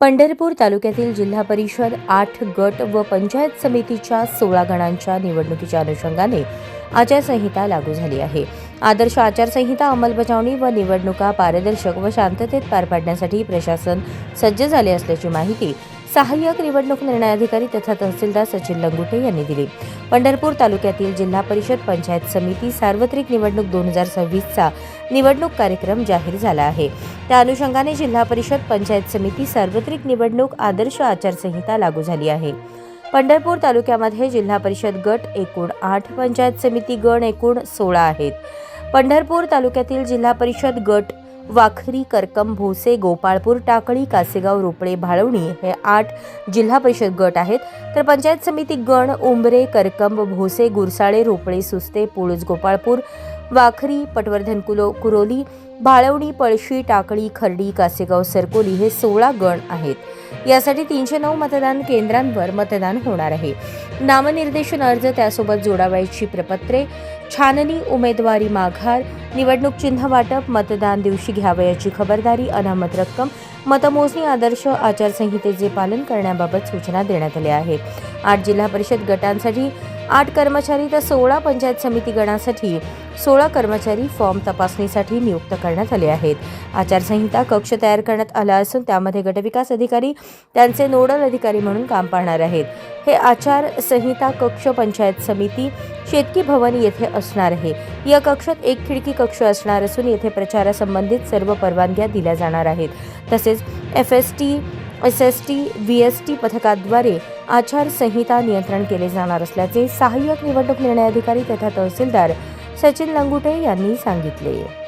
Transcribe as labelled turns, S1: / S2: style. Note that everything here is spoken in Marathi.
S1: पंढरपूर तालुक्यातील जिल्हा परिषद 8 गट व पंचायत समितीच्या 16 गणांच्या निवडणुकीच्या अनुषंगाने आचारसंहिता लागू झाली आहे. आदर्श आचारसंहिता अंमलबजावणी व निवडणुका पारदर्शक व शांततेत पार पाडण्यासाठी प्रशासन सज्ज झाले असल्याची माहिती सहाय्यक निवडणूक निर्णय अधिकारी तथा तहसीलदार सचिन लंगुटे यांनी दिली. पंढरपूर तालुक्यातील जिल्हा परिषद पंचायत समिती सार्वत्रिक निवडणूक 2026चा निवडणूक कार्यक्रम जाहीर झाला आहे. त्या अनुषंगाने जिल्हा परिषद पंचायत समिती सार्वत्रिक निवडणूक आदर्श आचारसंहिता लागू झाली आहे. पंढरपूर तालुक्यामध्ये जिल्हा परिषद गट एकूण 8, पंचायत समिती गण एकूण 16 आहेत. पंढरपूर तालुक्यातील जिल्हा परिषद गट वाखरी, करकम, भोसे, गोपाळपूर, टाकळी, कासेगाव, रोपळे, भाळवणी हे 8 जिल्हा परिषद गट आहेत. तर पंचायत समिती गण उंबरे, करकम, भोसे, गुरसाळे, रोपळे, सुस्ते, पुळूज, गोपाळपूर, वाखरी, पटवर्धन, कुरोली, भाळवणी, पळशी, टाकळी, खर्डी, कासेगाव, सरकोली हे 16 गण आहेत. यासाठी 309 मतदान केंद्रांवर मतदान होणार आहे. नामनिर्देशन अर्ज, त्यासोबत जोडावयाची प्रपत्रे, छाननी, उमेदवारी माघार, निवडणूक चिन्ह वाटप, मतदान दिवशी घ्यावयाची खबरदारी, अनामत रक्कम, मतमोजणी आदर्श आचारसंहितेचे पालन करण्याबाबत सूचना देण्यात आल्या आहेत. 8 जिल्हा परिषद गटांसाठी 8 कर्मचारी तर 16 पंचायत समिती गणासाठी 16 कर्मचारी फॉर्म तपासणीसाठी नियुक्त करण्यात आले आहेत. आचारसंहिता कक्ष तयार करण्यात आला असून त्यामध्ये गटविकास अधिकारी त्यांचे नोडल अधिकारी म्हणून काम पाहणार आहेत. हे आचारसंहिता कक्ष पंचायत समिती शेतकी भवन येथे असणार आहे. या कक्षात एक खिडकी कक्ष असणार असून येथे प्रचारासंबंधित सर्व परवानग्या दिल्या जाणार आहेत. तसेच FST, SST, VST पथकाद्वारे आचारसंहिता नियंत्रण केले जाणार असल्याचे सहाय्यक निवडणूक निर्णय अधिकारी तथा तहसीलदार सचिन लंगुटे यांनी सांगितले.